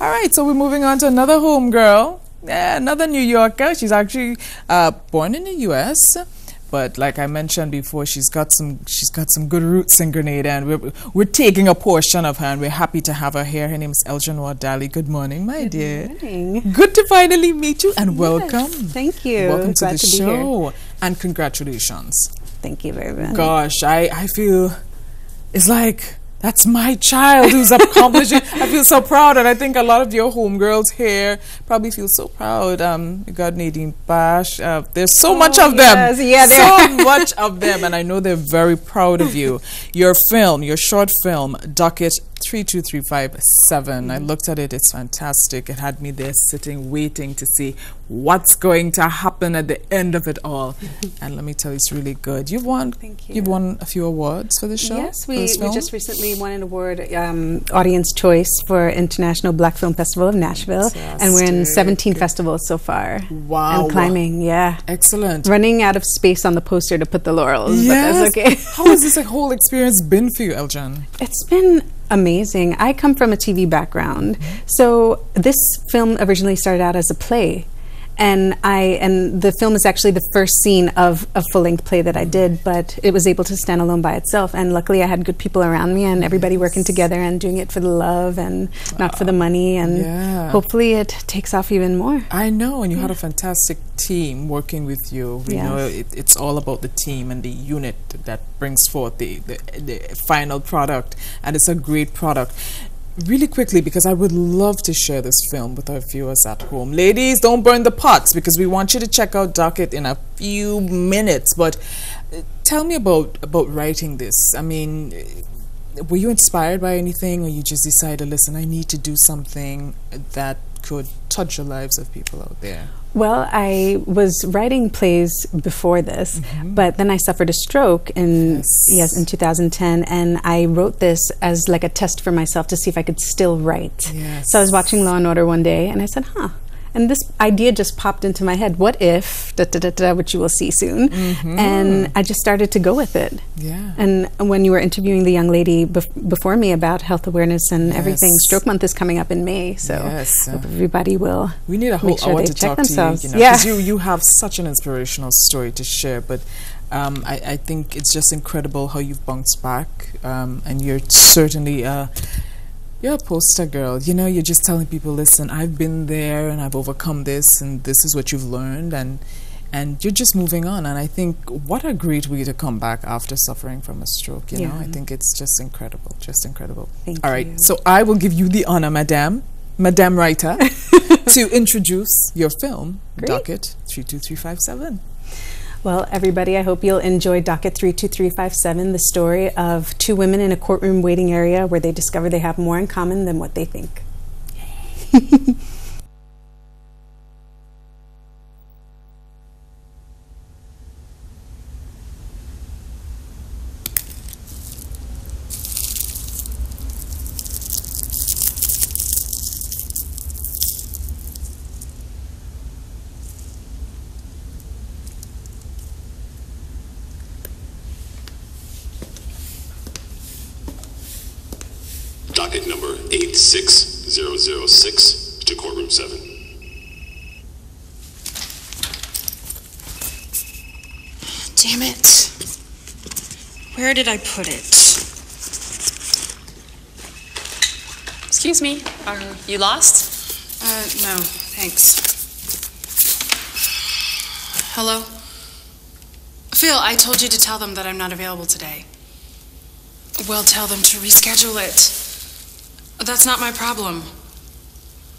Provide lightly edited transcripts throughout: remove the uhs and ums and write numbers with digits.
All right, so we're moving on to another homegirl, another New Yorker. She's actually born in the U.S., but like I mentioned before, she's got some good roots in Grenada, and we're taking a portion of her, and we're happy to have her here. Her name is Eljon Wardally. Good morning, my dear. Good morning. Good to finally meet you, and welcome. Thank you. Welcome to Glad the to be show, here. and congratulations. Thank you very much. Gosh, I feel it's like that's my child who's accomplishing. I feel so proud, and I think a lot of your homegirls here probably feel so proud. You got Nadine Bash. There's so much of them. Yeah, so much of them, and I know they're very proud of you. Your film, your short film, Docket 32357. I looked at it. It's fantastic. It had me there sitting, waiting to see what's going to happen at the end of it all. And let me tell you, it's really good. You've won. Thank you. You've won a few awards for the show. Yes, we just recently won an award, Audience Choice for International Black Film Festival of Nashville, and we're in 17 festivals so far. Wow! And climbing, yeah. Excellent. Running out of space on the poster to put the laurels, yes. but that's okay. How has this whole experience been for you, Eljon? It's been amazing. I come from a TV background, so this film originally started out as a play. And the film is actually the first scene of a full-length play that I did, but it was able to stand alone by itself. And luckily, I had good people around me, and everybody working together and doing it for the love and not for the money. And hopefully, it takes off even more. I know, and you had a fantastic team working with you. You know, it's all about the team and the unit that brings forth the final product, and it's a great product. Really quickly, because I would love to share this film with our viewers at home. Ladies, don't burn the pots, because we want you to check out Docket in a few minutes. But tell me about writing this. I mean, were you inspired by anything, or you just decided, listen, I need to do something that could touch the lives of people out there? Well, I was writing plays before this, but then I suffered a stroke in 2010, and I wrote this as like a test for myself to see if I could still write. So I was watching Law and Order one day, and I said, and this idea just popped into my head. What if, which you will see soon. And I just started to go with it. And when you were interviewing the young lady before me about health awareness and everything, Stroke Month is coming up in May, so hope everybody will. We need a whole hour to talk themselves. To you, because you have such an inspirational story to share. But I think it's just incredible how you've bounced back, and you're certainly you're a poster girl. You know, you're just telling people, listen, I've been there and I've overcome this, and this is what you've learned, and you're just moving on. And I think what a great way to come back after suffering from a stroke. You know, I think it's just incredible, just incredible. Thank All you. right, so I will give you the honor, Madame Writer, to introduce your film, Docket 32357. Well, everybody, I hope you'll enjoy Docket 32357, the story of two women in a courtroom waiting area where they discover they have more in common than what they think. Docket number 86006 to courtroom 7. Damn it. Where did I put it? Excuse me, are you lost? No, thanks. Hello? Phil, I told you to tell them that I'm not available today. Well, tell them to reschedule it. That's not my problem.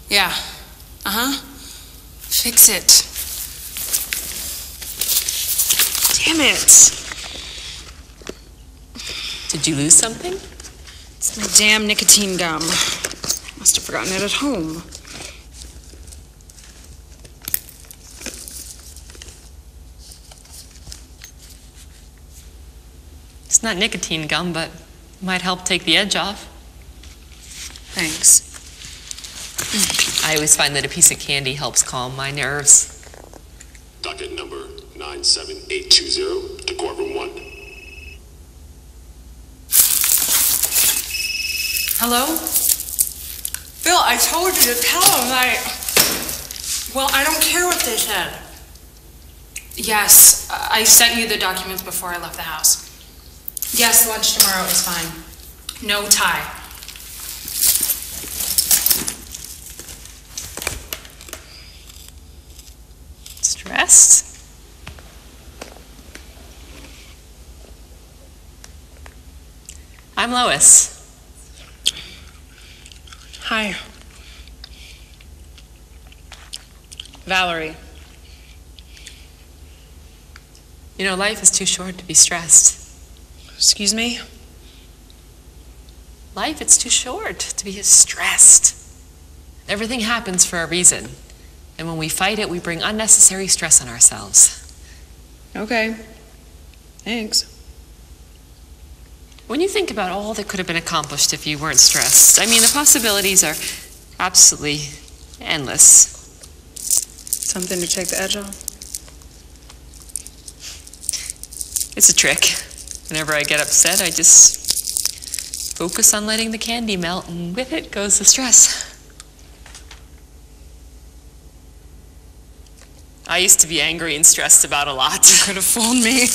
Yeah. Fix it. Damn it. Did you lose something? It's my damn nicotine gum. Must have forgotten it at home. It's not nicotine gum, but might help take the edge off. Thanks. I always find that a piece of candy helps calm my nerves. Docket number 97820 to courtroom 1. Hello? Phil, Phil, I told you to tell them that well, I don't care what they said. Yes, I sent you the documents before I left the house. Yes, lunch tomorrow is fine. No tie. Stressed? I'm Lois. Hi. Valerie. You know, life is too short to be stressed. Excuse me? Life, it's too short to be stressed. Everything happens for a reason. And when we fight it, we bring unnecessary stress on ourselves. Okay. Thanks. When you think about all that could have been accomplished if you weren't stressed, I mean, the possibilities are absolutely endless. Something to take the edge off? It's a trick. Whenever I get upset, I just focus on letting the candy melt, and with it goes the stress. I used to be angry and stressed about a lot. You could have fooled me.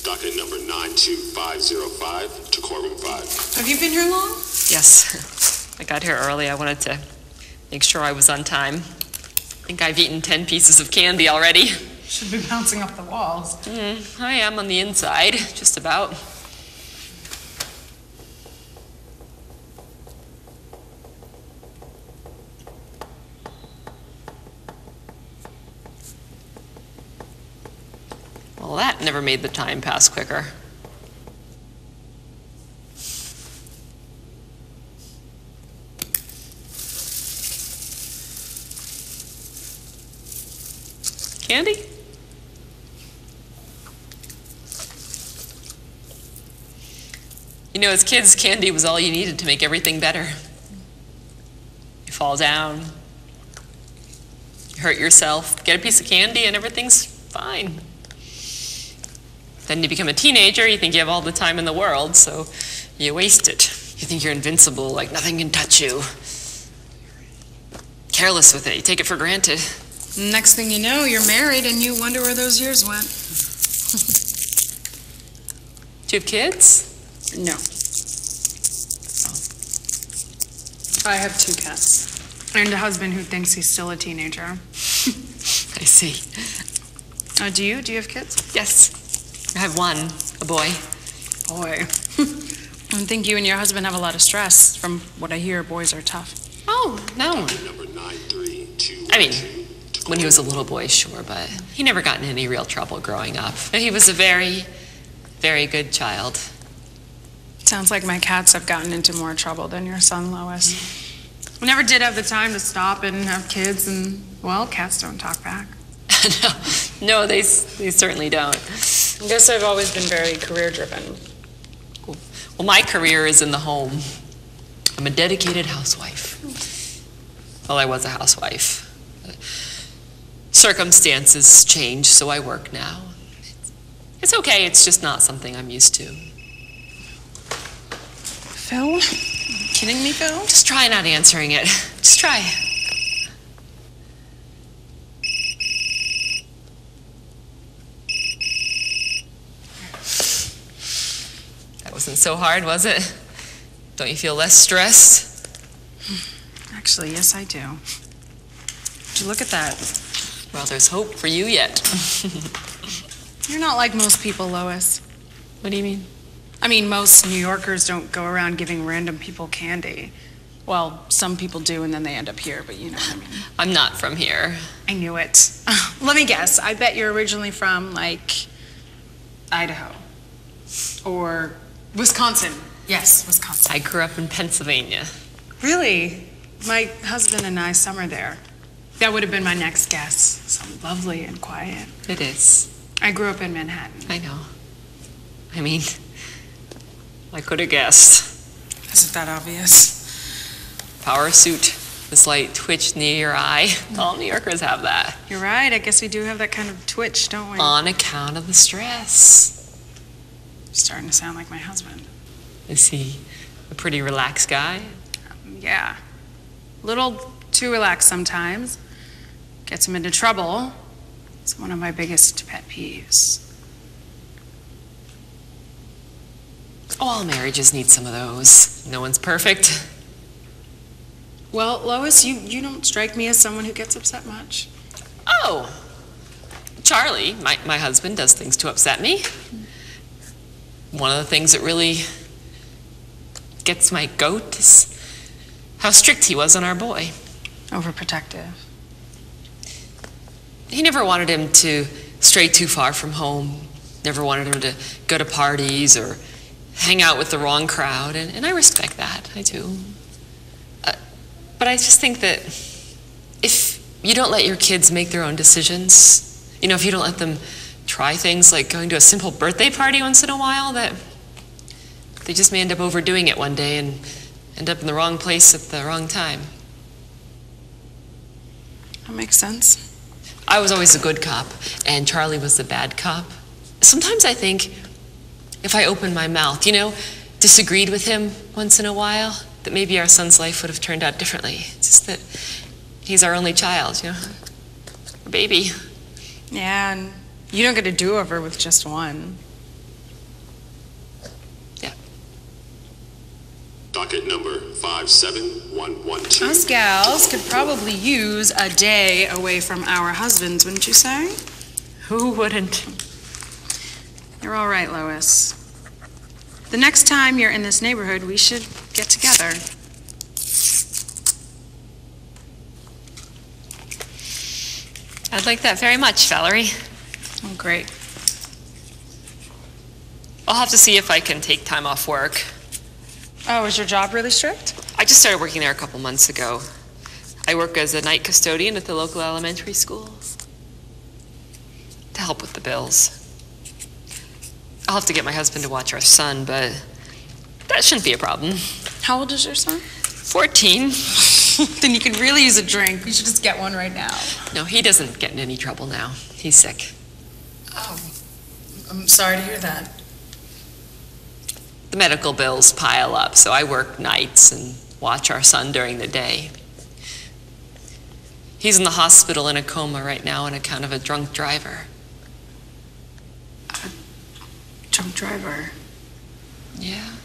Docket number 92505 to courtroom 5. Have you been here long? Yes, I got here early. I wanted to make sure I was on time. I think I've eaten 10 pieces of candy already. Should be bouncing off the walls. I am on the inside, just about. Well, that never made the time pass quicker. Candy? You know, as kids, candy was all you needed to make everything better. You fall down, you hurt yourself, get a piece of candy, and everything's fine. Then you become a teenager, you think you have all the time in the world, so you waste it. You think you're invincible, like nothing can touch you. Careless with it, you take it for granted. Next thing you know, you're married and you wonder where those years went. Do you have kids? No. I have 2 cats. And a husband who thinks he's still a teenager. I see. Do you? Do you have kids? Yes. I have one, a boy. Boy. I think you and your husband have a lot of stress. From what I hear, boys are tough. Oh, no. Docket number 93212 I mean, when he was a little boy, sure, but he never got in any real trouble growing up. He was a very, very good child. Sounds like my cats have gotten into more trouble than your son, Lois. We never did have the time to stop and have kids, and, well, cats don't talk back. No, they certainly don't. I guess I've always been very career-driven. Well, my career is in the home. I'm a dedicated housewife. Well, I was a housewife. Circumstances change, so I work now. It's okay, it's just not something I'm used to. Phil? Are you kidding me, Phil? Just try not answering it. Just try. That wasn't so hard, was it? Don't you feel less stressed? Actually, yes, I do. Would you look at that? Well, there's hope for you yet. You're not like most people, Lois. What do you mean? I mean, most New Yorkers don't go around giving random people candy. Well, some people do, and then they end up here, but you know what I mean. I'm not from here. I knew it. Let me guess. I bet you're originally from, like, Idaho. Or Wisconsin. Yes, Wisconsin. I grew up in Pennsylvania. Really? My husband and I summer there. That would have been my next guess. So lovely and quiet. It is. I grew up in Manhattan. I know. I mean, I could have guessed. Isn't that obvious? Power suit, the slight twitch near your eye. All New Yorkers have that. You're right. I guess we do have that kind of twitch, don't we? On account of the stress. Starting to sound like my husband. You see, a pretty relaxed guy. Yeah. A little too relaxed sometimes. Gets him into trouble. It's one of my biggest pet peeves. All marriages need some of those. No one's perfect. Well, Lois, you don't strike me as someone who gets upset much. Oh, Charlie, my husband, does things to upset me. One of the things that really gets my goat is how strict he was on our boy. Overprotective. He never wanted him to stray too far from home, never wanted him to go to parties or hang out with the wrong crowd, and I respect that, I do. But I just think that if you don't let your kids make their own decisions, if you don't let them try things like going to a simple birthday party once in a while, that they just may end up overdoing it one day and end up in the wrong place at the wrong time. That makes sense. I was always a good cop, and Charlie was the bad cop. Sometimes I think if I opened my mouth, disagreed with him once in a while, that maybe our son's life would have turned out differently. It's just that he's our only child, our baby. Yeah, and you don't get a do-over with just one. Yeah. Docket number 57112. Us gals could probably use a day away from our husbands, wouldn't you say? Who wouldn't? You're all right, Lois. The next time you're in this neighborhood, we should get together. I'd like that very much, Valerie. Oh, great. I'll have to see if I can take time off work. Oh, is your job really strict? I just started working there a couple months ago. I work as a night custodian at the local elementary school to help with the bills. I'll have to get my husband to watch our son, but that shouldn't be a problem. How old is your son? 14. Then you could really use a drink. You should just get one right now. No, he doesn't get in any trouble now. He's sick. Oh, I'm sorry to hear that. The medical bills pile up, so I work nights and watch our son during the day. He's in the hospital in a coma right now on account of a drunk driver. Drunk driver? Yeah.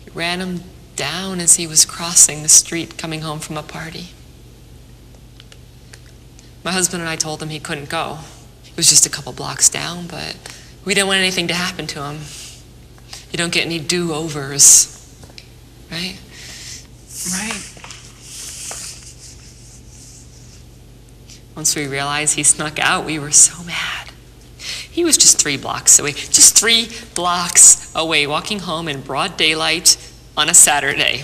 He ran him down as he was crossing the street coming home from a party. My husband and I told him he couldn't go. It was just a couple blocks down, but we didn't want anything to happen to him. You don't get any do-overs, right? Right. Once we realized he snuck out, we were so mad. He was just 3 blocks away, just 3 blocks away, walking home in broad daylight on a Saturday.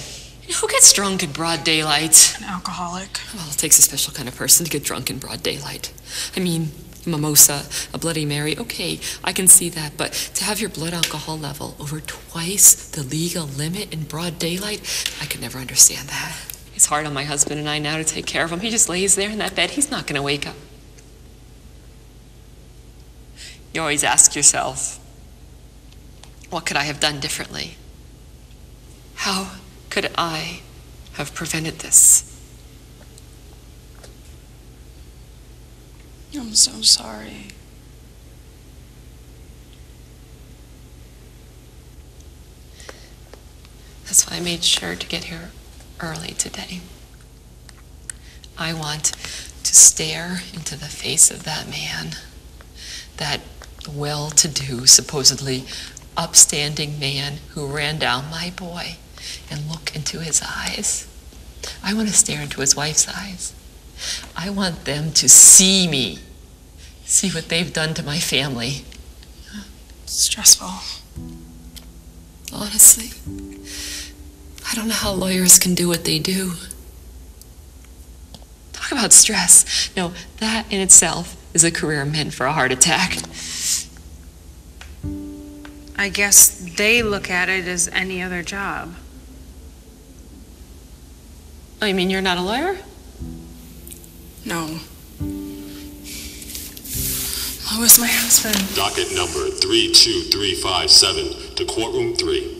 Who gets drunk in broad daylight? An alcoholic. Well, it takes a special kind of person to get drunk in broad daylight. I mean, a mimosa, a Bloody Mary, okay, I can see that, but to have your blood alcohol level over twice the legal limit in broad daylight, I could never understand that. It's hard on my husband and I now to take care of him. He just lays there in that bed. He's not going to wake up. You always ask yourself, what could I have done differently? How could I have prevented this? I'm so sorry. That's why I made sure to get here early today. I want to stare into the face of that man, that well-to-do, supposedly upstanding man who ran down my boy, and look into his eyes. I want to stare into his wife's eyes. I want them to see me, see what they've done to my family. It's stressful. Honestly, I don't know how lawyers can do what they do. Talk about stress. No, that in itself is a career meant for a heart attack. I guess they look at it as any other job. Oh, you mean you're not a lawyer? No. Lois, my husband. Docket number 32357 to courtroom 3.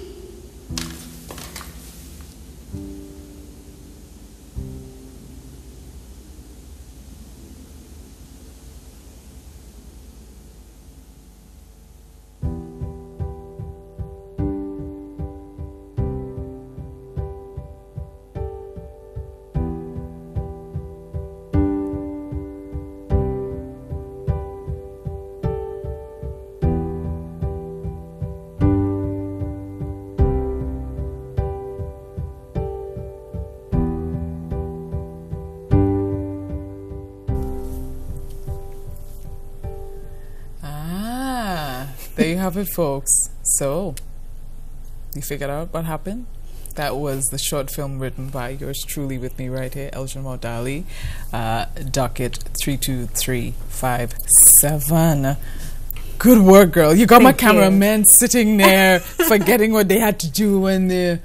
have it, folks. So, you figured out what happened? That was the short film written by yours truly with me right here, Eljon Wardally, Docket 32357. Good work, girl. You got my cameraman sitting there forgetting what they had to do when they...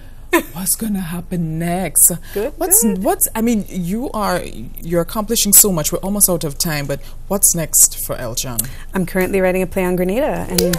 What's going to happen next? What's I mean, you're accomplishing so much. We're almost out of time, but what's next for Eljon? I'm currently writing a play on Grenada, and and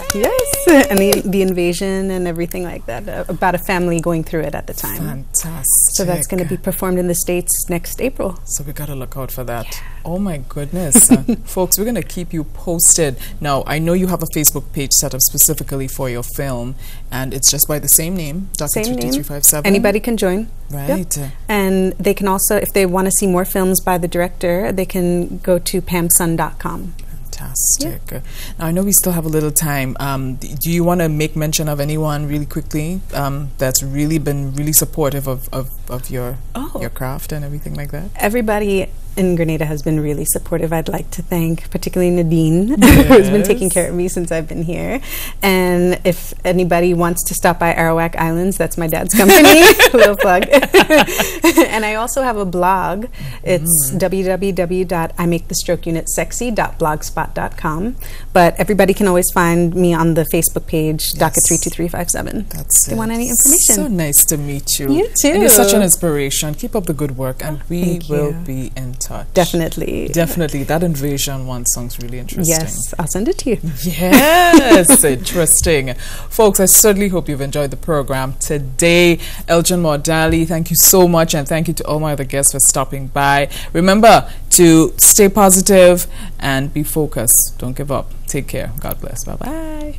the invasion and everything like that, about a family going through it at the time. Fantastic. So that's going to be performed in the States next April. So we got to look out for that. Yeah. Oh my goodness. Folks, we're going to keep you posted. Now, I know you have a Facebook page set up specifically for your film, and it's just by the same name, Docket 32357. Anybody can join. Right. Yep. And they can also, if they want to see more films by the director, they can go to pamsun.com. Fantastic. Yep. Now, I know we still have a little time. Do you want to make mention of anyone really quickly that's really been really supportive of your craft and everything like that? Everybody in Grenada has been really supportive. I'd like to thank particularly Nadine, who's been taking care of me since I've been here. And if anybody wants to stop by Arawak Islands, that's my dad's company. Little plug. And I also have a blog. It's www.imakethestrokeunytsexy.blogspot.com. But everybody can always find me on the Facebook page, Docket 32357. That's if they want any information. So nice to meet you. You too. And you're such an inspiration. Keep up the good work, and we will be in touch. Definitely. That Invasion one sounds really interesting. Yes, I'll send it to you. Yes, interesting. Folks, I certainly hope you've enjoyed the program today. Eljon Wardally, thank you so much, and thank you to all my other guests for stopping by. Remember to stay positive and be focused. Don't give up. Take care. God bless. Bye-bye.